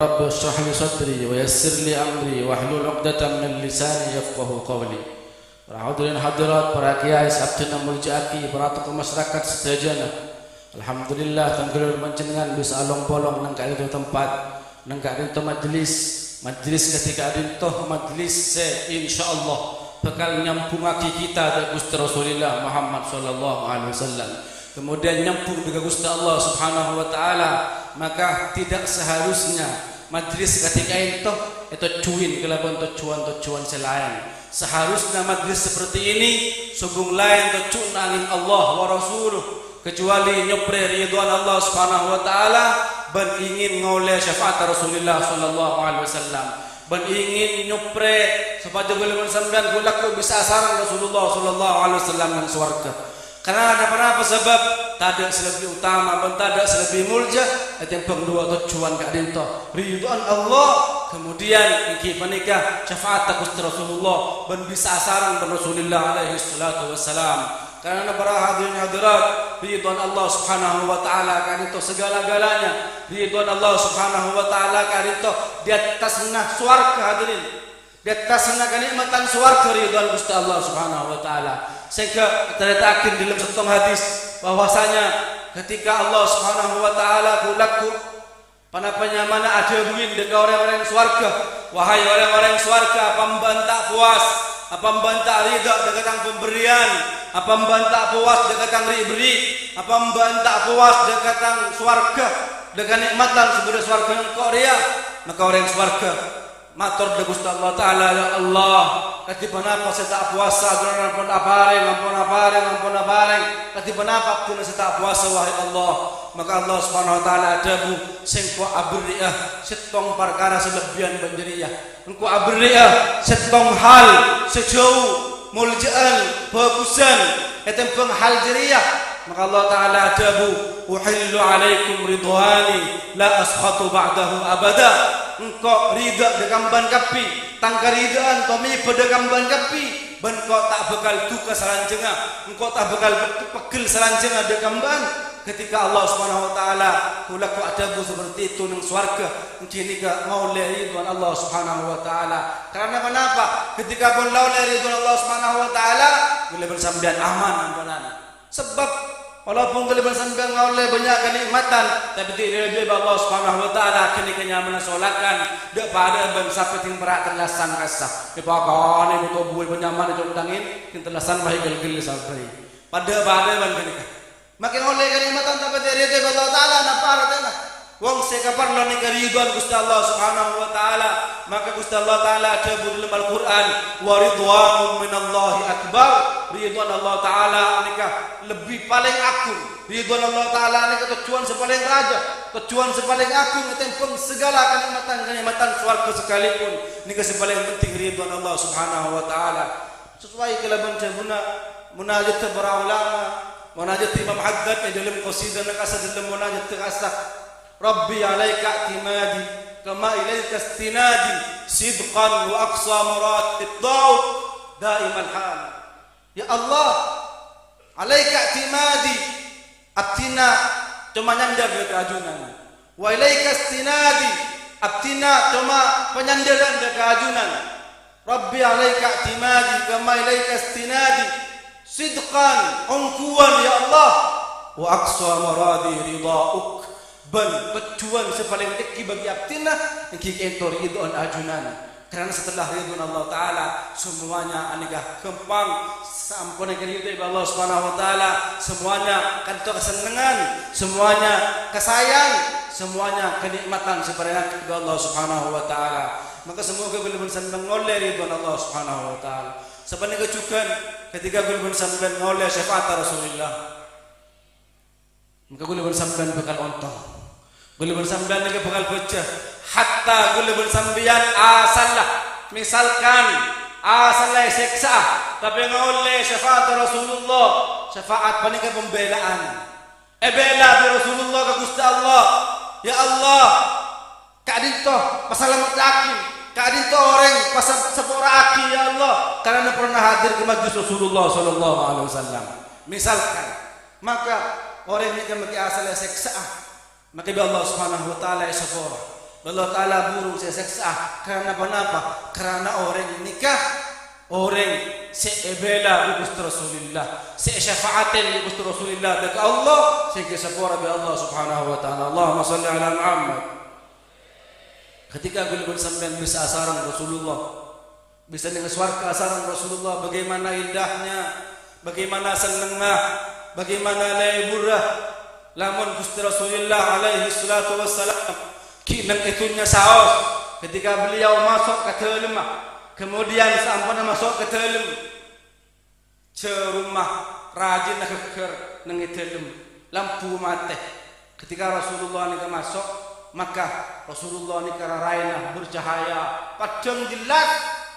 Rabbi shrah li sadri wa yassir li amri wahlul 'uqdatam min lisani yafqahu qawli. Para hadirin hadirat, para kiai sabdina muljaaki, para tokoh masyarakat sedajana. Alhamdulillah tanggal panjenengan bisa along-bolong nang kali tempat, nang kali majelis ketika adintoh majelis insyaallah bakal nyambungake kita dengan Gusti Rasulullah Muhammad sallallahu alaihi wasallam. Kemudian nyambung dengan Gusti Allah Subhanahu wa taala, maka tidak seharusnya majlis ketika itu cuin kelaban tujuan selain. Seharusnya majlis seperti ini sungguh lain tujuan angin Allah wa rasuluh, kecuali nyopre ridwan Allah Subhanahu wa taala dan ingin ngoleh syafaat Rasulullah sallallahu alaihi wasallam, dan ingin nyopre supaya golongan sampean kulaku bisa sarang Rasulullah sallallahu alaihi wasallam nang swarga. Karena ada apa sebab tak ada selebih utama dan tak ada selebih mulja yang dua tujuan kadinto ridwan Allah, kemudian iki menikah syafaat Gusti Rasulullah dan bisa sarang Rasulullah alaihi salatu wassalam. Karena para hadirin hadirat, ridwan Allah Subhanahu wa taala kadinto segala-galanya. Ridwan Allah Subhanahu wa taala kadinto di atas swarga hadirin. Di atas kenikmatan swarga ridwan Gusti Allah Subhanahu wa taala. Sehingga terletakkan dalam satu hadis bahwasanya ketika Allah Subhanahu wa taala kulaku panapanya mana ada buin dengan orang-orang swarga, wahai orang-orang swarga, apa membantah puas, apa membantah ridha dengan pemberian, apa membantah puas dengan beri, apa membantah puas dengan swarga dengan nikmatan sebagai swarga yang Korea, maka orang swarga matur de Gusti Allah taala, ya Allah, katiban apa saya tak puasa, ampun apareng, katiban apa pun saya tak puasa wahai Allah. Maka Allah Subhanahu wa taala adabu sing ko abriah setong perkara selebihan banjeriah. Engko abriah setong hal sejauh muljaan bagusan etem peng hal jeriah. Maka Allah taala adabu uhillu alaikum ridwani la askhatu ba'dahu abada. Engkau ridha dengan ban kapi, tangka ridhaan tomi pada gamban kapi, ban kau tak bakal duka selanjutnya, engkau tak bakal pegel selanjutnya dengan ban. Ketika Allah Subhanahu wa taala kulaku adabu seperti itu nang swarga, ini ke maulai ridwan Allah Subhanahu wa taala. Karena kenapa? Ketika pun laulai ridwan Allah Subhanahu wa taala, boleh bersambian aman ampunan. Sebab walaupun kalian sampai ngoleh banyak kenikmatan, tapi tidak lebih Allah Subhanahu wa taala kini kenyamanan solakan dak pada ban sampai ting perak terlasan kasah. Dipakane butuh buih penyaman itu tangin ting terlasan bahi gel-gel sampai. Pada ban kenikah. Makin oleh kenikmatan tapi tidak lebih Allah taala napa artinya? Wong sekapar lo ning ridwan Gusti Allah Subhanahu wa taala, maka Gusti Allah taala ada dalam Al-Qur'an wa ridwanun minallahi akbar. Ridwan Allah taala nikah lebih paling agung. Ridwan Allah taala nikah tujuan sepaling raja, tujuan sepaling agung tempeng segala kenikmatan swarga sekalipun. Nikah sepaling penting ridwan Allah Subhanahu wa taala. Sesuai kelaban jabuna munajat para ulama, munajat Imam Haddad dalam qasidah nakasa dalam munajat terasa Rabbi alaika i'timadi kama ilaika istinadi sidqan wa aqsa muratib daud daimal hal. Ya Allah, alaika i'timadi abtina cuma nyandar ke keajunan, wa ilaika istinadi abtina cuma penyandaran ke keajunan. Rabbi alaika i'timadi kama ilaika istinadi sidqan ungkuan ya Allah wa aqsa muradi ridauk. Ben tujuan sepaling tinggi bagi abdina iki entor ridwan ajunan. Karena setelah ridwan Allah taala semuanya anikah kempang sampun ridho Allah Subhanahu wa taala, semuanya kantor kesenangan, semuanya kesayang, semuanya kenikmatan sepaling tinggi Allah Subhanahu wa taala. Maka semoga boleh senang oleh ridwan Allah Subhanahu wa taala. Sebenarnya kejukan ketika boleh senang oleh syafaat Rasulullah, maka boleh bersambian bakal ontong, boleh bersambian lagi bakal bocah, hatta boleh bersambian asalah, misalkan asalah seksa, tapi ngoleh syafaat Rasulullah, syafaat panika pembelaan, bela bi Rasulullah ke Gusti Allah, ya Allah, kadinto pasalamat laki, kadinto orang pasal sepura aki ya Allah, karena pernah hadir ke majlis Rasulullah sallallahu alaihi wasallam, misalkan, maka orang ini kan bagi asal seksa, maka Allah Subhanahu wa taala isafara Allah Ta'ala burung seseksa karena apa? Karena orang nikah, orang seebela bi Gusti Rasulillah, se syafaatin bi Gusti Rasulillah dekat Allah, sehingga sepura bi Allah Subhanahu wa Ta'ala. Allahumma salli ala Muhammad. Ketika gulbul sampean bisa asaran Rasulullah, bisa dengan suara asaran Rasulullah, bagaimana indahnya, bagaimana senangnya, bagaimana leburah, lamun Gusti Rasulullah alaihi salatu wassalam kinang itunya saos ketika beliau masuk ke dalam, kemudian sampun masuk ke dalam rumah rajin keker nang dalam lampu mati. Ketika Rasulullah ni masuk, maka Rasulullah ni kararaina bercahaya padang jelas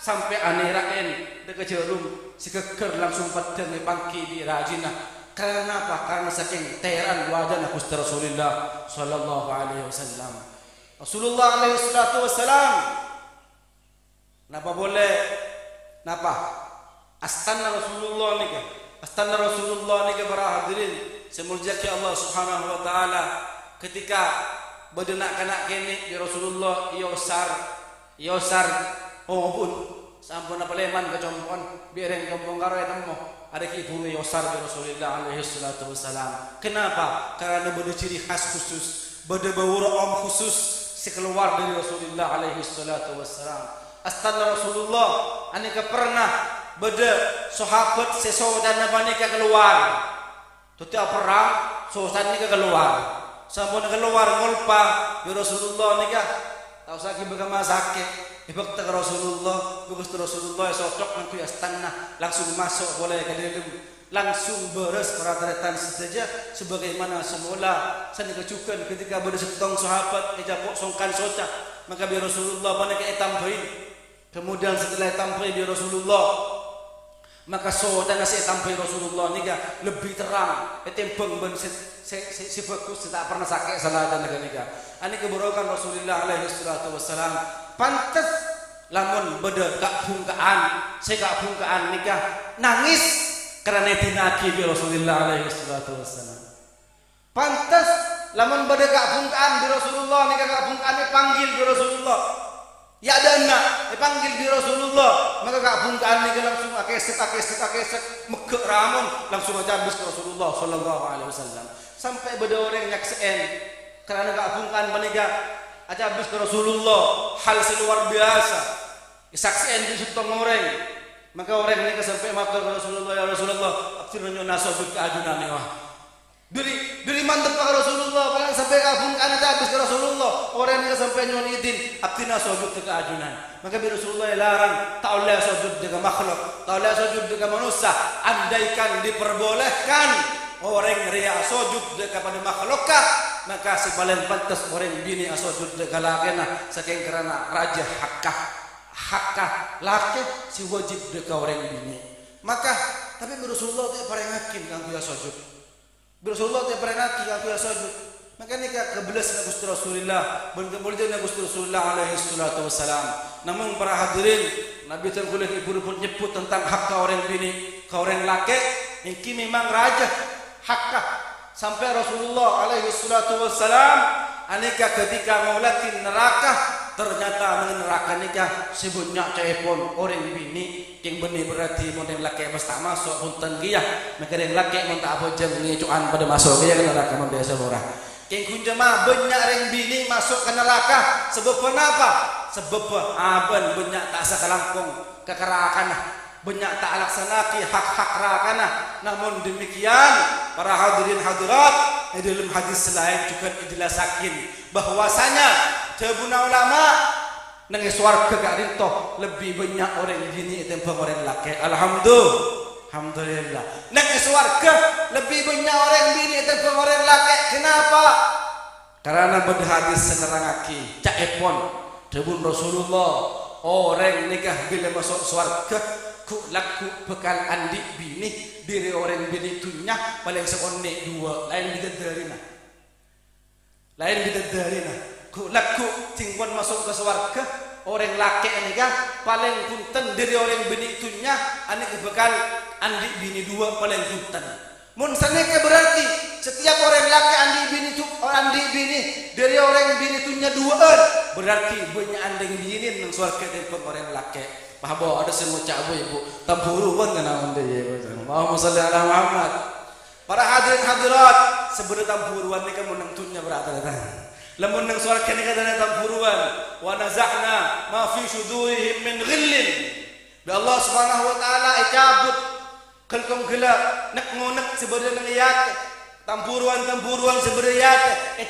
sampai anirain dekat jarum si keker langsung padang bangki di rajina. Karena apa? Karena saking teran wajah Gusti Rasulullah sallallahu alaihi wasallam. Rasulullah alaihi salatu wassalam napa boleh napa astana Rasulullah ni astana Rasulullah ni para hadirin semurjaki Allah Subhanahu wa Ta'ala ketika bedenak kanak kene di Rasulullah yosar oh pun sampun apa leman kecompon biareng kompong karo etemo ada ibu yosar di Rasulullah alaihi salatu wassalam. Kenapa? Karena beda ciri khas khusus, beda bau om khusus sekeluar dari Rasulullah alaihi salatu wassalam. Astana Rasulullah anika pernah beda sahabat sesaudara banika keluar. Tutia perang saudara nika keluar. Sampun keluar ngulpa di Rasulullah nika tahu sakit bagaimana sakit. Ibak tak Rasulullah, bagus Rasulullah sosok nanti astana langsung masuk boleh ke dalam, langsung beres peraturan saja sebagaimana semula. Saya kecukan ketika bersetong sahabat ejapok songkan soca, maka biar Rasulullah mana ke tambahin. Kemudian setelah tambahin di Rasulullah, maka saudara saya tambahin Rasulullah ni lebih terang. Etempeng ben si fokus tak pernah sakit salah dan negara. Ani keburukan Rasulullah alaihi salatu wassalam. Pantas lamun beda gak bungkaan, saya gak bungkaan nikah nangis karena dinaki bi Rasulullah alaihi salatu wassalam. Pantas lamun beda gak bungkaan di Rasulullah nikah gak bungkaan panggil di Rasulullah. Ya ada anak dipanggil di Rasulullah, maka gak bungkaan nikah langsung akesek megek ramun langsung aja habis ke Rasulullah sallallahu alaihi wasallam. Sampai beda orang nyakseen karena gak bungkaan menikah aja habis ke Rasulullah, hal seluar biasa. Saksian di sutong orang, maka orang ini sampai matur ke Rasulullah, ya Rasulullah, akhirnya nasabut ke ajunan wah. Diri mantep ke Rasulullah, paling sampai kabung kan aja habis ke Rasulullah. Orang ini sampai nyonidin, akhirnya nasabut ke ajunan. Maka bi Rasulullah larang, tak boleh sujud dengan makhluk, tak boleh sujud dengan manusia. Andaikan diperbolehkan orang ria sujud kepada makhlukkah, maka si paling pantas orang bini sujud dekat lakena saking kerana raja hakkah laki si wajib dekat orang bini. Maka tapi Rasulullah tidak pernah ngakin kanggo ya sujud. Rasulullah tidak pernah ngakin kanggo ya sujud. Maka nikah kebelas Gusti Rasulullah ben kemudian Gusti Rasulullah alaihi salatu wassalam. Namun para hadirin, Nabi terkulit ibu pun nyebut tentang hak orang bini, ke orang laki, ini memang raja hakkah sampai Rasulullah alaihi salatu wassalam anika ketika maulatin neraka ternyata neraka nikah sebanyak cepon orang bini yang benih berarti model laki mesti masuk punten dia maka yang laki minta apa jeng ngecuan pada masuk dia ke neraka biasa orang yang kunjama banyak orang bini masuk ke neraka sebab apa? Sebab aban banyak tak sakalangkung kekerakan banyak tak laksanaki hak-hak rakana. Namun demikian para hadirin hadirat dalam hadis lain juga dijelaskan bahwasanya jabuna ulama nang swarga gak rinto lebih banyak orang bini timbang orang laki. Alhamdulillah nang swarga lebih banyak orang bini timbang orang laki. Kenapa? Karena pada hadis senerangaki cak epon jabun Rasulullah orang nikah bila masuk swarga ku laku bekal andi bini diri orang bini tunya paling sekonek dua lain bidadari ku laku tingguan masuk ke swarga orang laki nikah paling punten diri orang bini tunya ane bekal andi bini dua paling punten mun saneke berarti setiap orang laki andi bini tu orang di bini dari orang bini tunya dua berarti banyak andeng bini nang suarga dari orang laki. Pahabo ada semua cak ibu tampuru pun kena onde ye. Allahumma shalli ala Muhammad. Para hadirin hadirat sebenarnya tampuruan ni kan menang tunya berata datang. Lamun nang suarga ni kan tampuruan wa naza'na ma fi sudurihim min ghillin. Bi Allah Subhanahu wa taala icabut kalkong gelap nak ngonek sebenarnya nang iyat tampuruan sebenarnya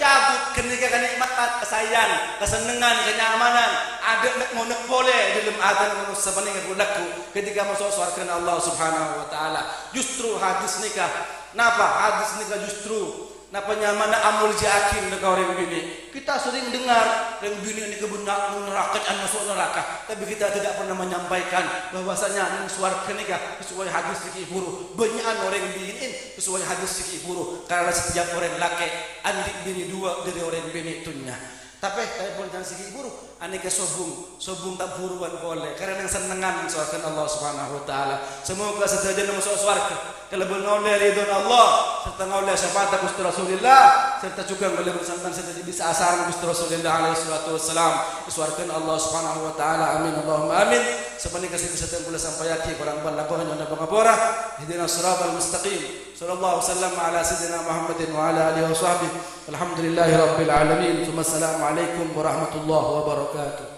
cabut kenika kenikmatan kesayangan kesenangan kenyamanan ada nak ngonek boleh dalam adan manusia paling berlaku ketika masuk surga Allah Subhanahu wa taala. Justru hadis nikah napa hadis nikah justru napa nyamana amul jakin dekat orang bini. Kita sering dengar orang bini ini kebenak neraka dan masuk neraka, tapi kita tidak pernah menyampaikan bahwasanya nang surga nikah sesuai hadis fikih buru. Banyak orang bini sesuai hadis fikih buru karena setiap orang laki andik bini dua dari orang bini tunya. Tapi pun jangan segi buru, aneka sobung tak buruan boleh. Karena yang senengan mensuarakan Allah Subhanahu Wa Taala. Semoga setiap masuk surga, kalau menoleh ridho Allah, serta menoleh syafaat Gusti Rasulullah, serta juga boleh bersama serta bisa asar Gusti Rasulullah Alaihi Wasallam. Disuarakan Allah Subhanahu Wa Taala. Amin Allahumma amin. Sepanjang kasih kesehatan boleh sampai yaki barang balakohan yang dapat ngapora. Hidina siratal mustaqim. Sallallahu wasallam ala sayyidina Muhammadin wa ala alihi wa sahbihi. Alhamdulillahi rabbil alamin. Assalamualaikum warahmatullahi wabarakatuh.